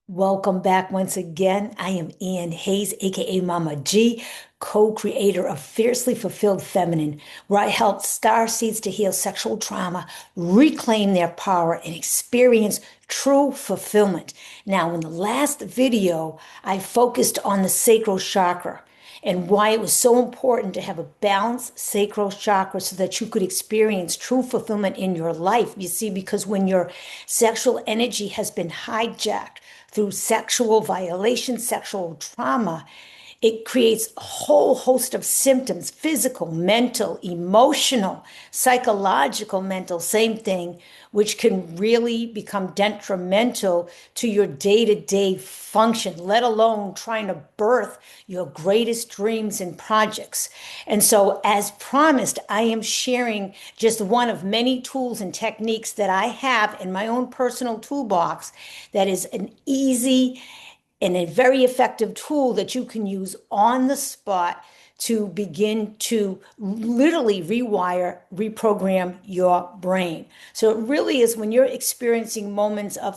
Welcome back once again. I am Ann Hayes, aka Mama G, co-creator of Fiercely Fulfilled Feminine, where I help starseeds to heal sexual trauma, reclaim their power, and experience true fulfillment. Now, in the last video, I focused on the sacral chakra and why it was so important to have a balanced sacral chakra so that you could experience true fulfillment in your life. You see, because when your sexual energy has been hijacked through sexual violation, sexual trauma, it creates a whole host of symptoms: physical, mental, emotional, psychological, mental, same thing, which can really become detrimental to your day to day function, let alone trying to birth your greatest dreams and projects. And so, as promised, I am sharing just one of many tools and techniques that I have in my own personal toolbox that is an easy and a very effective tool that you can use on the spot to begin to literally rewire, reprogram your brain. So it really is when you're experiencing moments of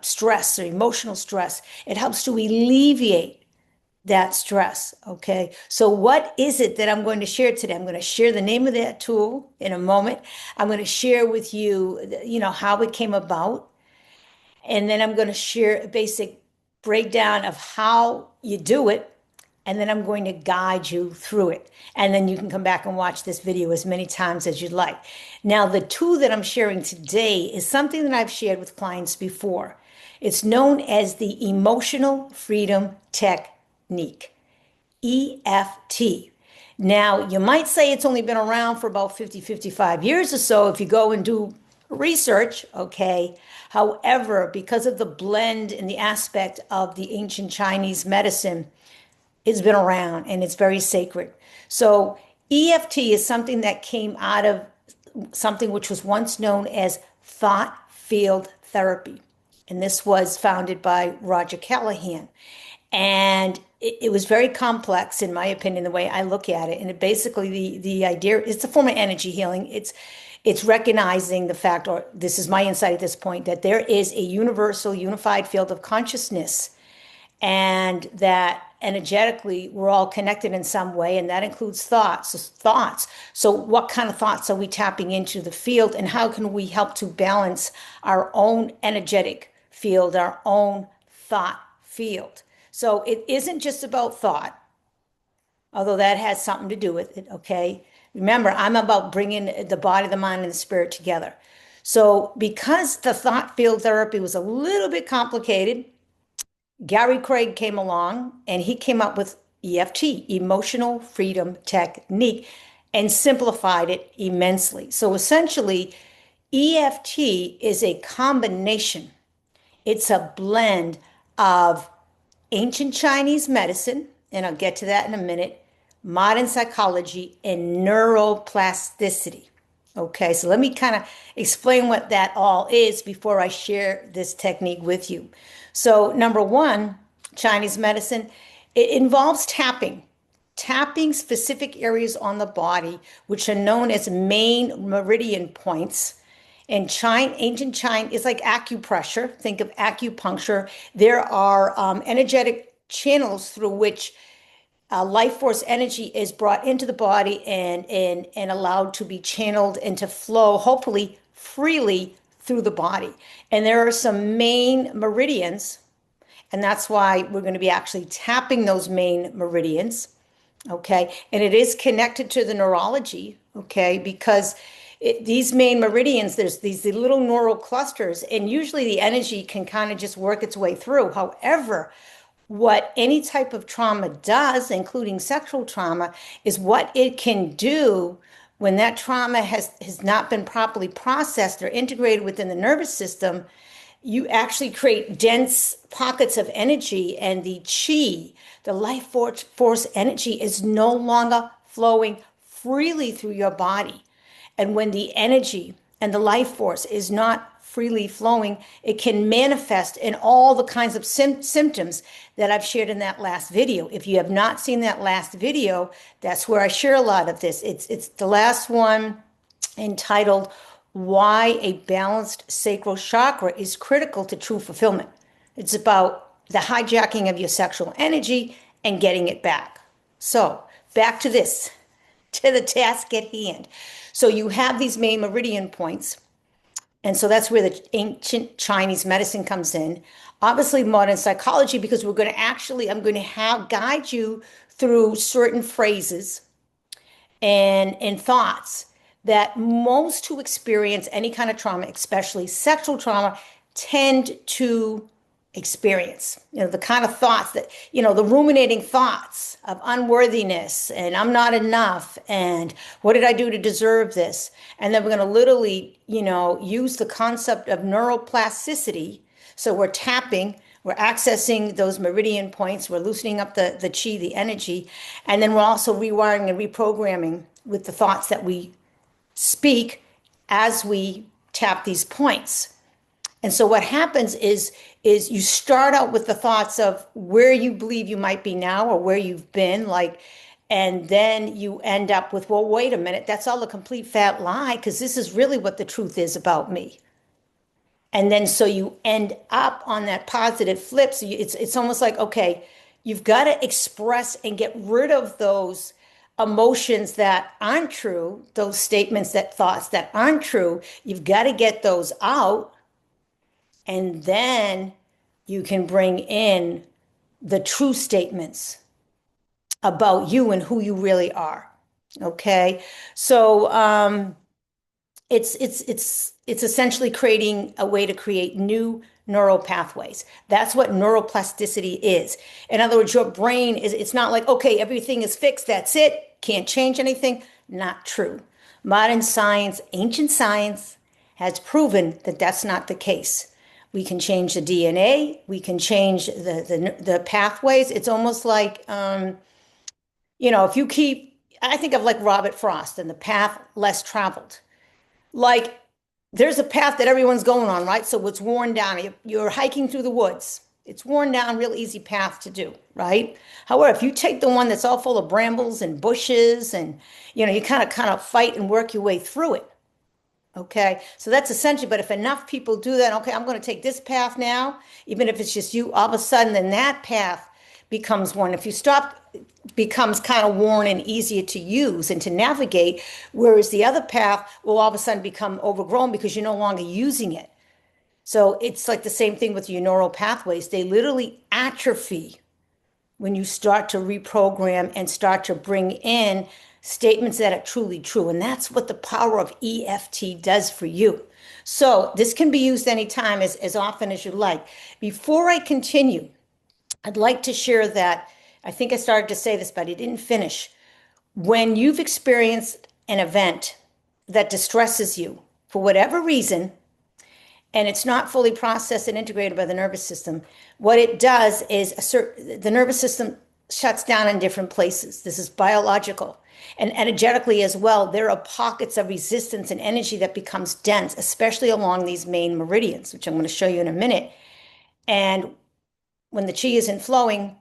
stress or emotional stress, it helps to alleviate that stress. Okay. So what is it that I'm going to share today? I'm going to share the name of that tool in a moment. I'm going to share with you, how it came about. And then I'm going to share a basic breakdown of how you do it. And then I'm going to guide you through it. And then you can come back and watch this video as many times as you'd like. Now, the tool that I'm sharing today is something that I've shared with clients before. It's known as the Emotional Freedom Technique, EFT. Now, you might say it's only been around for about 50, 55 years or so if you go and do research, okay? However, because of the blend and the aspect of the ancient Chinese medicine, it's been around and it's very sacred. So, EFT is something that came out of something which was once known as thought field therapy. And this was founded by Roger Callahan. And it was very complex, in my opinion, the way I look at it. And it basically, the idea, it's a form of energy healing. It's recognizing the fact, or this is my insight at this point, that there is a universal, unified field of consciousness, and that energetically we're all connected in some way, and that includes thoughts. So what kind of thoughts are we tapping into the field, and how can we help to balance our own energetic field, our own thought field? So it isn't just about thought, although that has something to do with it, okay? Remember, I'm about bringing the body, the mind, and the spirit together. So because the thought field therapy was a little bit complicated, Gary Craig came along and he came up with EFT, Emotional Freedom Technique, and simplified it immensely. So essentially, EFT is a combination, it's a blend of ancient Chinese medicine, and I'll get to that in a minute, modern psychology, and neuroplasticity. Okay, so let me kind of explain what that all is before I share this technique with you. So, number one, Chinese medicine, it involves tapping specific areas on the body, which are known as main meridian points. And ancient China is like acupressure. Think of acupuncture. There are energetic channels through which life force energy is brought into the body and allowed to be channeled and to flow, hopefully freely through the body. And there are some main meridians, and that's why we're going to be actually tapping those main meridians, okay? And it is connected to the neurology, okay? Because these main meridians, there's these little neural clusters, and usually the energy can kind of just work its way through. However, what any type of trauma does, including sexual trauma, is what it can do when that trauma has not been properly processed or integrated within the nervous system. You actually create dense pockets of energy, and the chi, the life force energy, is no longer flowing freely through your body. And when the energy and the life force is not freely flowing, it can manifest in all the kinds of symptoms that I've shared in that last video. If you have not seen that last video, that's where I share a lot of this. It's the last one, entitled Why a Balanced Sacral Chakra is Critical to True Fulfillment. It's about the hijacking of your sexual energy and getting it back. So back to this, to the task at hand. So you have these main meridian points. And so that's where the ancient Chinese medicine comes in. Obviously, modern psychology, because I'm going to have guide you through certain phrases and thoughts that most who experience any kind of trauma, especially sexual trauma, tend to experience. The kind of thoughts that, the ruminating thoughts of unworthiness and I'm not enough and what did I do to deserve this? And then we're going to literally, use the concept of neuroplasticity. So we're tapping, we're accessing those meridian points, we're loosening up the chi, the energy, and then we're also rewiring and reprogramming with the thoughts that we speak as we tap these points. And so what happens is you start out with the thoughts of where you believe you might be now or where you've been, and then you end up with, well, wait a minute, that's all a complete fat lie, because this is really what the truth is about me. And then so you end up on that positive flip. So it's almost like, okay, you've got to express and get rid of those emotions that aren't true, those statements, that thoughts that aren't true. You've got to get those out. And then you can bring in the true statements about you and who you really are. Okay. So it's essentially creating a way to create new neural pathways. That's what neuroplasticity is. In other words, your brain it's not like, okay, everything is fixed, that's it, can't change anything. Not true. Modern science, ancient science, has proven that that's not the case. We can change the DNA, we can change the pathways. It's almost like, if you keep, I think of like Robert Frost and the path less traveled. Like there's a path that everyone's going on, right? So it's worn down. You're hiking through the woods. It's worn down, real easy path to do, right? However, if you take the one that's all full of brambles and bushes and, you kind of fight and work your way through it. Okay, so that's essentially, but if enough people do that, okay, I'm going to take this path now, even if it's just you, all of a sudden, then that path becomes one. If you stop, it becomes kind of worn and easier to use and to navigate, whereas the other path will all of a sudden become overgrown because you're no longer using it. So it's like the same thing with your neural pathways. They literally atrophy when you start to reprogram and start to bring in statements that are truly true. And that's what the power of EFT does for you. So this can be used anytime, as often as you like. Before I continue, I'd like to share that, I think I started to say this, but I didn't finish. When you've experienced an event that distresses you for whatever reason, and it's not fully processed and integrated by the nervous system, what it does is the nervous system shuts down in different places. This is biological. And energetically as well, there are pockets of resistance and energy that becomes dense, especially along these main meridians, which I'm going to show you in a minute. And when the chi isn't flowing,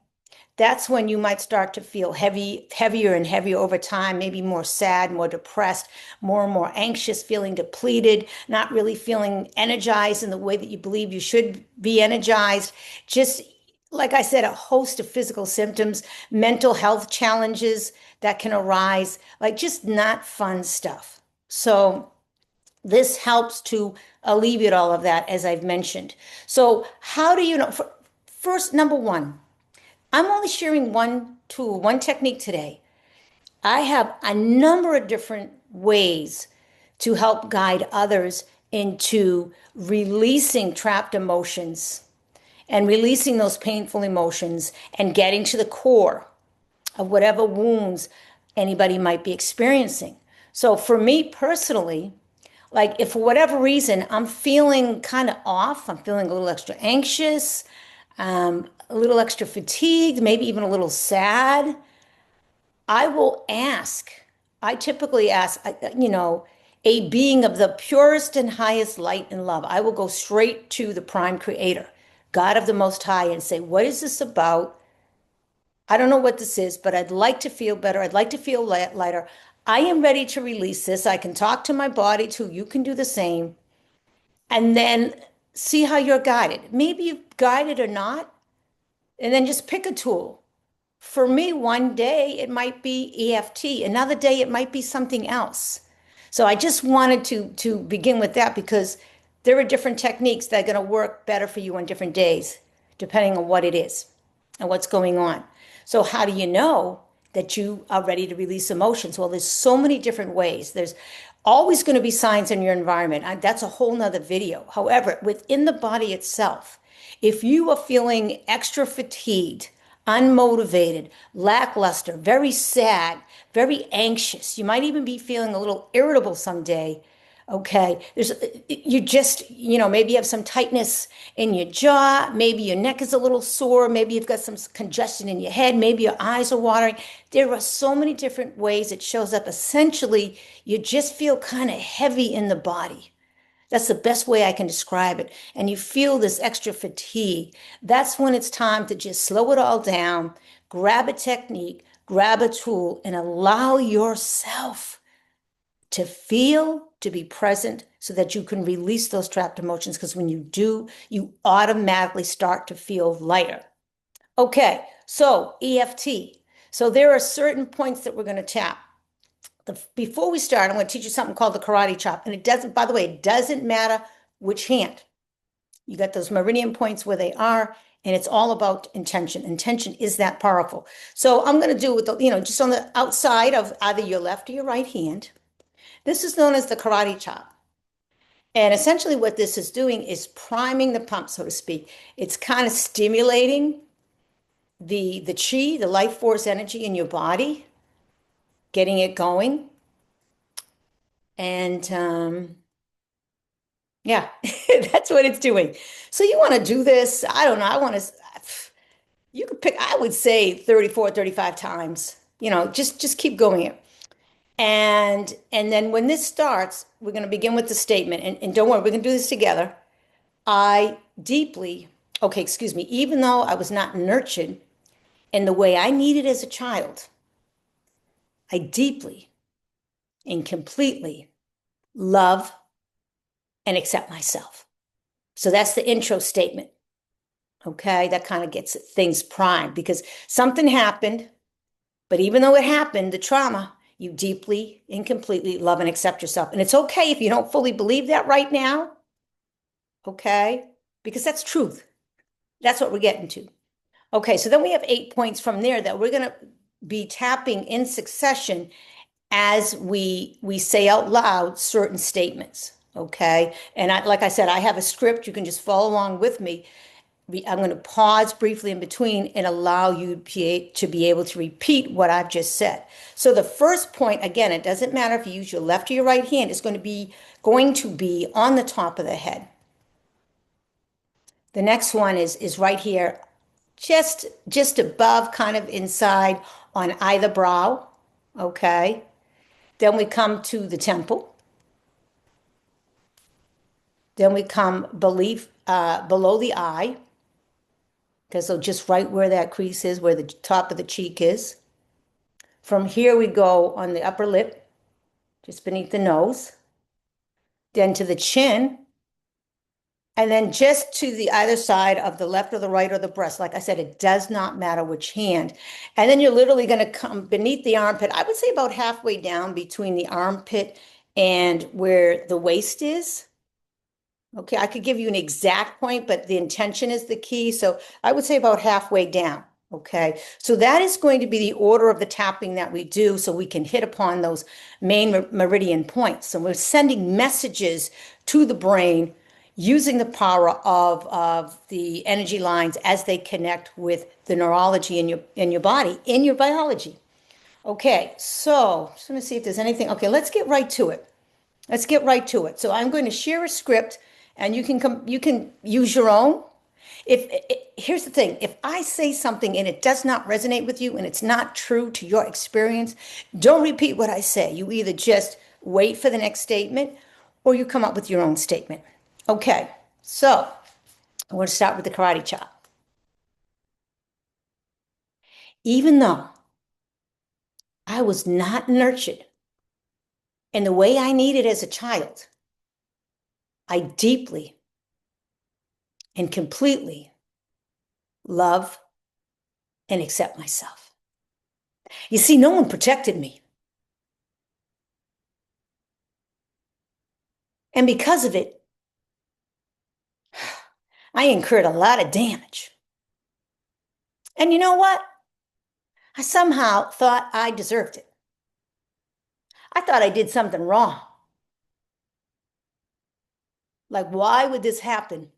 that's when you might start to feel heavier and heavier over time, maybe more sad, more depressed, more and more anxious, feeling depleted, not really feeling energized in the way that you believe you should be energized. Just like I said, a host of physical symptoms, mental health challenges that can arise, like just not fun stuff. So this helps to alleviate all of that, as I've mentioned. So how do you know? First, number one, I'm only sharing one tool, one technique today. I have a number of different ways to help guide others into releasing trapped emotions and releasing those painful emotions and getting to the core of whatever wounds anybody might be experiencing. So for me personally, like if for whatever reason I'm feeling kind of off, I'm feeling a little extra anxious, a little extra fatigued, maybe even a little sad, I will ask, I typically ask, a being of the purest and highest light and love. I will go straight to the prime creator, God of the Most High, and say, what is this about? I don't know what this is, but I'd like to feel better. I'd like to feel lighter. I am ready to release this. I can talk to my body too. You can do the same. And then see how you're guided. Maybe you're guided or not, and then just pick a tool. For me, one day it might be EFT, another day it might be something else. So I just wanted to begin with that because there are different techniques that are going to work better for you on different days, depending on what it is and what's going on. So how do you know that you are ready to release emotions? Well, there's so many different ways. There's always going to be signs in your environment. That's a whole nother video. However, within the body itself, if you are feeling extra fatigued, unmotivated, lackluster, very sad, very anxious, you might even be feeling a little irritable someday. Okay, you just, maybe you have some tightness in your jaw, maybe your neck is a little sore, maybe you've got some congestion in your head, maybe your eyes are watering. There are so many different ways it shows up. Essentially, you just feel kind of heavy in the body. That's the best way I can describe it. And you feel this extra fatigue. That's when it's time to just slow it all down, grab a technique, grab a tool, and allow yourself to feel, to be present so that you can release those trapped emotions. Because when you do, you automatically start to feel lighter. Okay, so EFT. So there are certain points that we're going to tap. Before we start, I'm going to teach you something called the karate chop. And it doesn't, by the way, it doesn't matter which hand. You got those meridian points where they are, and it's all about intention. Intention is that powerful. So I'm going to do with the, just on the outside of either your left or your right hand. This is known as the karate chop. And essentially what this is doing is priming the pump, so to speak. It's kind of stimulating the chi, the life force energy in your body, getting it going. And yeah, that's what it's doing. So you want to do this, I don't know, you could pick, I would say 34, 35 times, just keep going it. And then when this starts, we're going to begin with the statement. And don't worry, we're going to do this together. I deeply, okay, excuse me, even though I was not nurtured in the way I needed as a child, I deeply and completely love and accept myself. So that's the intro statement. Okay, that kind of gets things primed because something happened, but even though it happened, the trauma, you deeply and completely love and accept yourself. And it's okay if you don't fully believe that right now, okay? Because that's truth. That's what we're getting to. Okay, so then we have 8 points from there that we're going to be tapping in succession as we say out loud certain statements, okay? And like I said, I have a script. You can just follow along with me. I'm going to pause briefly in between and allow you to be able to repeat what I've just said. So the first point, again, it doesn't matter if you use your left or your right hand, it's going to be on the top of the head. The next one is right here, just above, kind of inside on either brow, okay? Then we come to the temple. Then we come below the eye. Okay, so just right where that crease is, where the top of the cheek is. From here we go on the upper lip, just beneath the nose, then to the chin, and then just to the either side of the left or the right or the breast. Like I said, it does not matter which hand. And then you're literally going to come beneath the armpit. I would say about halfway down between the armpit and where the waist is. Okay, I could give you an exact point, but the intention is the key. So I would say about halfway down. Okay, so that is going to be the order of the tapping that we do so we can hit upon those main meridian points. So we're sending messages to the brain using the power of the energy lines as they connect with the neurology in your body, in your biology. Okay, so just going to see if there's anything. Okay, let's get right to it. Let's get right to it. So I'm going to share a script and you can use your own. Here's the thing, if I say something and it does not resonate with you and it's not true to your experience, don't repeat what I say. You either just wait for the next statement or you come up with your own statement. Okay, so I'm going to start with the karate chop. Even though I was not nurtured in the way I needed as a child, I deeply and completely love and accept myself. You see, no one protected me. And because of it, I incurred a lot of damage. And you know what? I somehow thought I deserved it. I thought I did something wrong. Like, why would this happen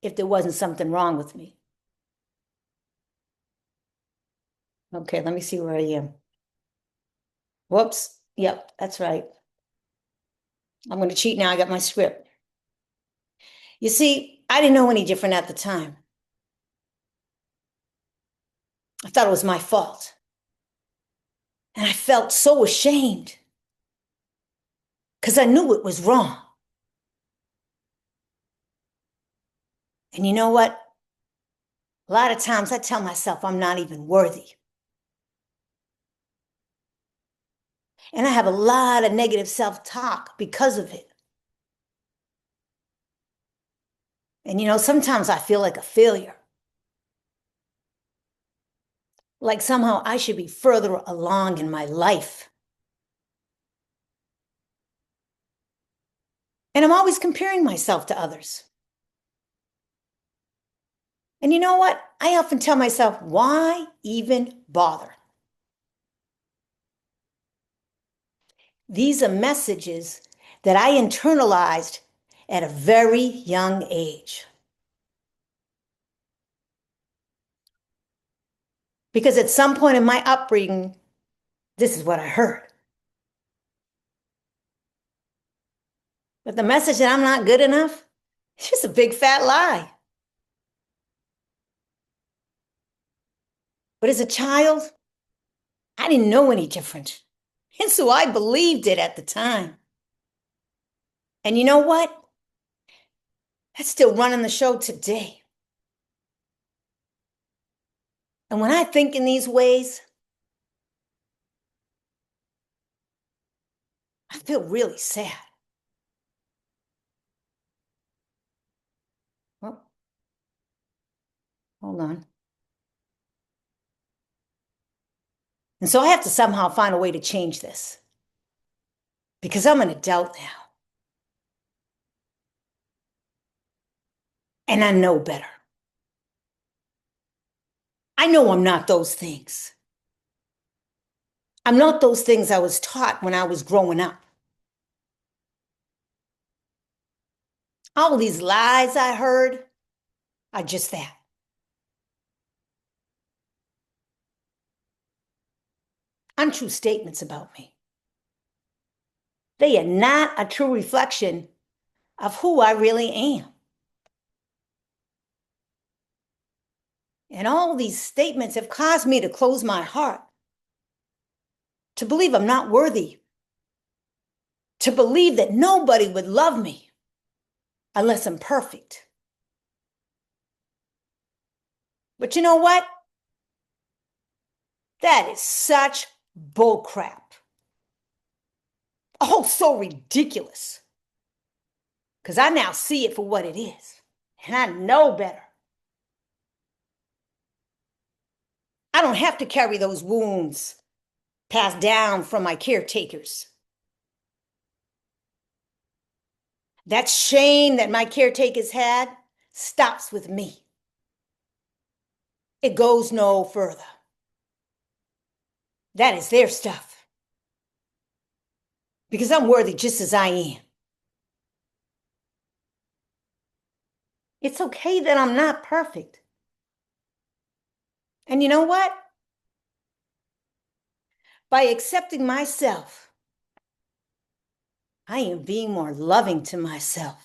if there wasn't something wrong with me? Okay, let me see where I am. Whoops. Yep, that's right. I'm going to cheat now. I got my script. You see, I didn't know any different at the time. I thought it was my fault. And I felt so ashamed because I knew it was wrong. And you know what? A lot of times I tell myself I'm not even worthy. And I have a lot of negative self-talk because of it. And you know, sometimes I feel like a failure. Like somehow I should be further along in my life. And I'm always comparing myself to others. And you know what? I often tell myself, why even bother? These are messages that I internalized at a very young age. Because at some point in my upbringing, this is what I heard. But the message that I'm not good enough, it's just a big fat lie. But as a child, I didn't know any different. And so I believed it at the time. And you know what? That's still running the show today. And when I think in these ways, I feel really sad. Oh, hold on. And so I have to somehow find a way to change this because I'm an adult now. And I know better. I know I'm not those things. I'm not those things I was taught when I was growing up. All these lies I heard are just that. Untrue statements about me. They are not a true reflection of who I really am. And all these statements have caused me to close my heart, to believe I'm not worthy, to believe that nobody would love me unless I'm perfect. But you know what? That is such bullcrap. Oh, so ridiculous. Because I now see it for what it is, and I know better. I don't have to carry those wounds passed down from my caretakers. That shame that my caretakers had stops with me. It goes no further. That is their stuff. Because I'm worthy just as I am. It's okay that I'm not perfect. And you know what? By accepting myself, I am being more loving to myself.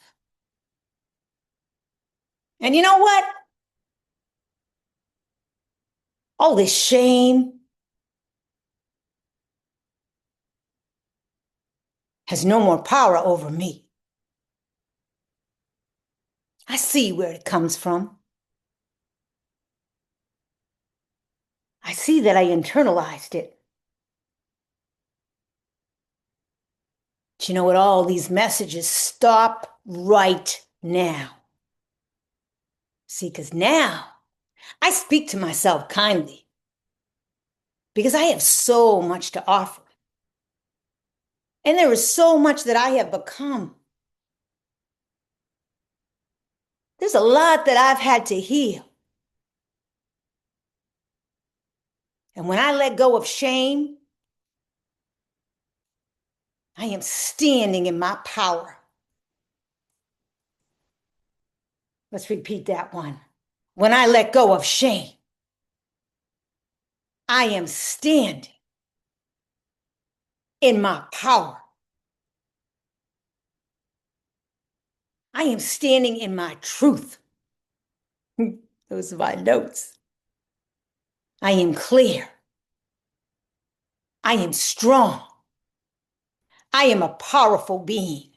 And you know what? All this shame has no more power over me. I see where it comes from. I see that I internalized it. But you know what? All these messages stop right now. See, because now I speak to myself kindly because I have so much to offer. And there is so much that I have become. There's a lot that I've had to heal. And when I let go of shame, I am standing in my power. Let's repeat that one. When I let go of shame, I am standing in my power. I am standing in my truth. Those are my notes. I am clear. I am strong. I am a powerful being.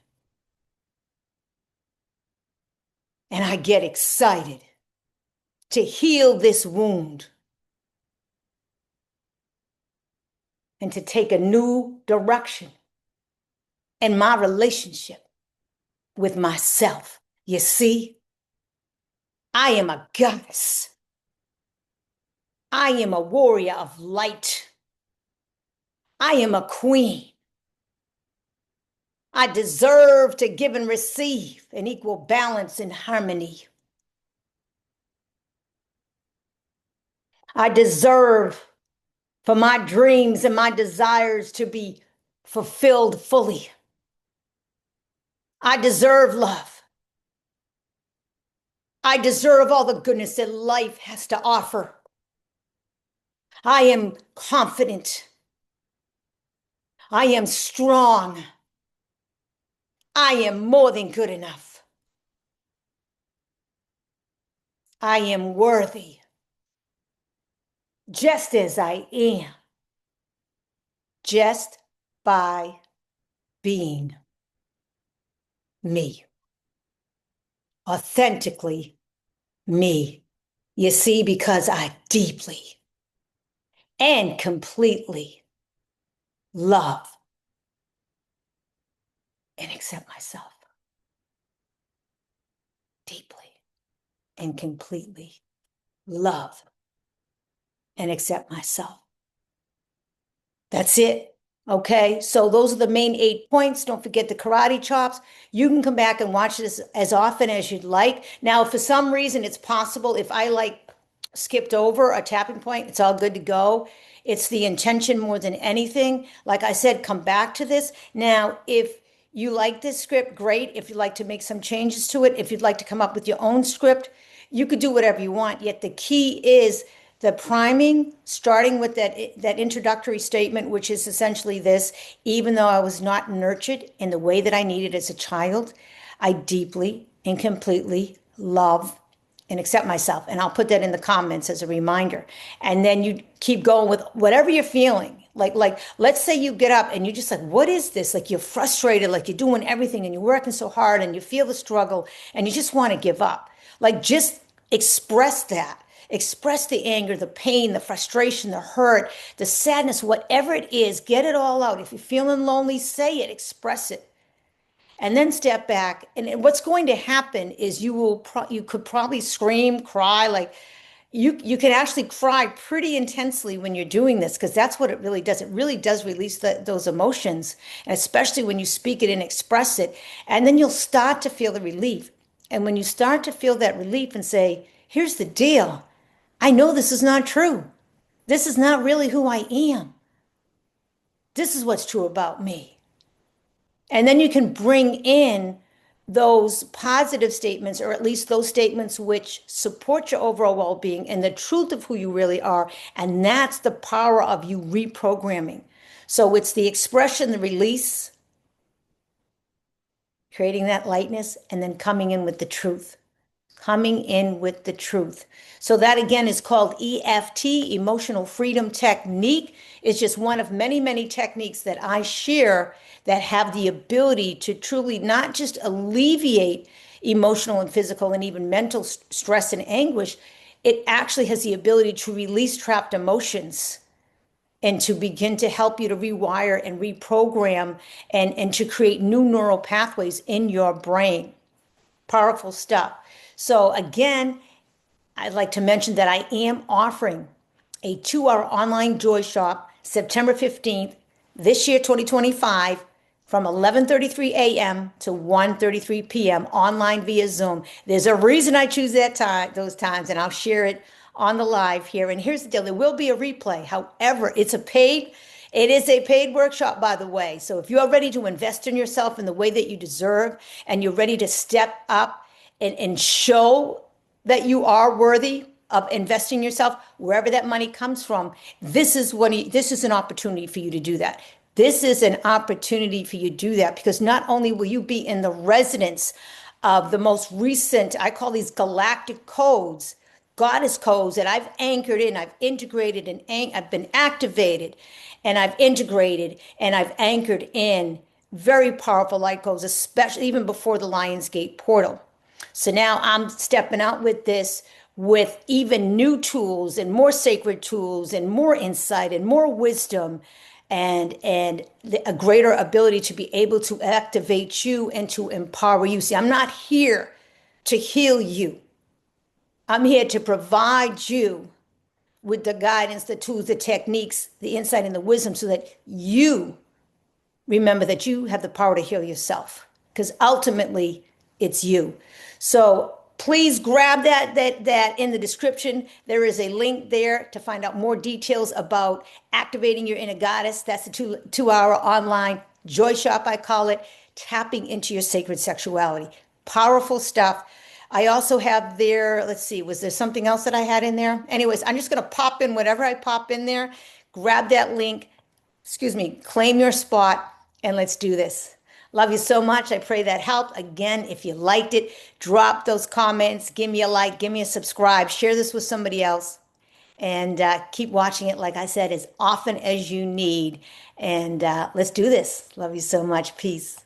And I get excited to heal this wound and to take a new direction in my relationship with myself. You see, I am a goddess. I am a warrior of light. I am a queen. I deserve to give and receive in equal balance and harmony. I deserve for my dreams and my desires to be fulfilled fully. I deserve love. I deserve all the goodness that life has to offer. I am confident. I am strong. I am more than good enough. I am worthy, just as I am, just by being me, authentically me. You see, because I deeply and completely love and accept myself. Deeply and completely love and accept myself. That's it. Okay, so those are the main 8 points. Don't forget the karate chops. You can come back and watch this as often as you'd like. Now, if for some reason it's possible, if I skipped over a tapping point, it's all good to go. It's the intention more than anything. Like I said, come back to this. Now, if you like this script, great. If you'd like to make some changes to it, if you'd like to come up with your own script, you could do whatever you want. Yet the key is the priming, starting with that introductory statement, which is essentially this: even though I was not nurtured in the way that I needed as a child, I deeply and completely love and accept myself. And I'll put that in the comments as a reminder. And then you keep going with whatever you're feeling. Like let's say you get up and you're just like, what is this? Like you're frustrated, like you're doing everything and you're working so hard and you feel the struggle and you just want to give up. Like just express that. Express the anger, the pain, the frustration, the hurt, the sadness, whatever it is, get it all out. If you're feeling lonely, say it, express it. And then step back. And what's going to happen is you could probably scream, cry, like you can actually cry pretty intensely when you're doing this, because that's what it really does. It really does release those emotions, and especially when you speak it and express it. And then you'll start to feel the relief. And when you start to feel that relief and say, here's the deal. I know this is not true. This is not really who I am. This is what's true about me. And then you can bring in those positive statements, or at least those statements which support your overall well-being and the truth of who you really are. And that's the power of you reprogramming. So it's the expression, the release, creating that lightness, and then coming in with the truth. Coming in with the truth. So that again is called EFT, Emotional Freedom Technique. It's just one of many, many techniques that I share that have the ability to truly not just alleviate emotional and physical and even mental stress and anguish, it actually has the ability to release trapped emotions and to begin to help you to rewire and reprogram and to create new neural pathways in your brain. Powerful stuff. So again, I'd like to mention that I am offering a 2-hour online joy shop September 15th, this year, 2025, from 11:33 a.m. to 1:33 p.m. online via Zoom. There's a reason I choose those times, and I'll share it on the live here. And here's the deal: there will be a replay. However, it is a paid workshop, by the way. So if you are ready to invest in yourself in the way that you deserve, and you're ready to step up and show that you are worthy of investing in yourself, wherever that money comes from, this is an opportunity for you to do that. This is an opportunity for you to do that, because not only will you be in the resonance of the most recent, I call these galactic codes, goddess codes that I've anchored in, I've integrated, and I've been activated, and I've integrated, and I've anchored in very powerful light codes, especially even before the Lionsgate portal. So now I'm stepping out with this, with even new tools and more sacred tools and more insight and more wisdom, and a greater ability to be able to activate you and to empower you. See, I'm not here to heal you. I'm here to provide you with the guidance, the tools, the techniques, the insight, and the wisdom, so that you remember that you have the power to heal yourself, because ultimately it's you. So please grab that in the description. There is a link there to find out more details about activating your inner goddess. That's the 2-hour online joy shop, I call it, tapping into your sacred sexuality. Powerful stuff. I also have there, let's see, was there something else that I had in there? Anyways, I'm just going to pop in whatever I pop in there. Grab that link, claim your spot, and let's do this. Love you so much. I pray that helped. Again, if you liked it, drop those comments, give me a like, give me a subscribe, share this with somebody else, and keep watching it, like I said, as often as you need. And let's do this. Love you so much. Peace.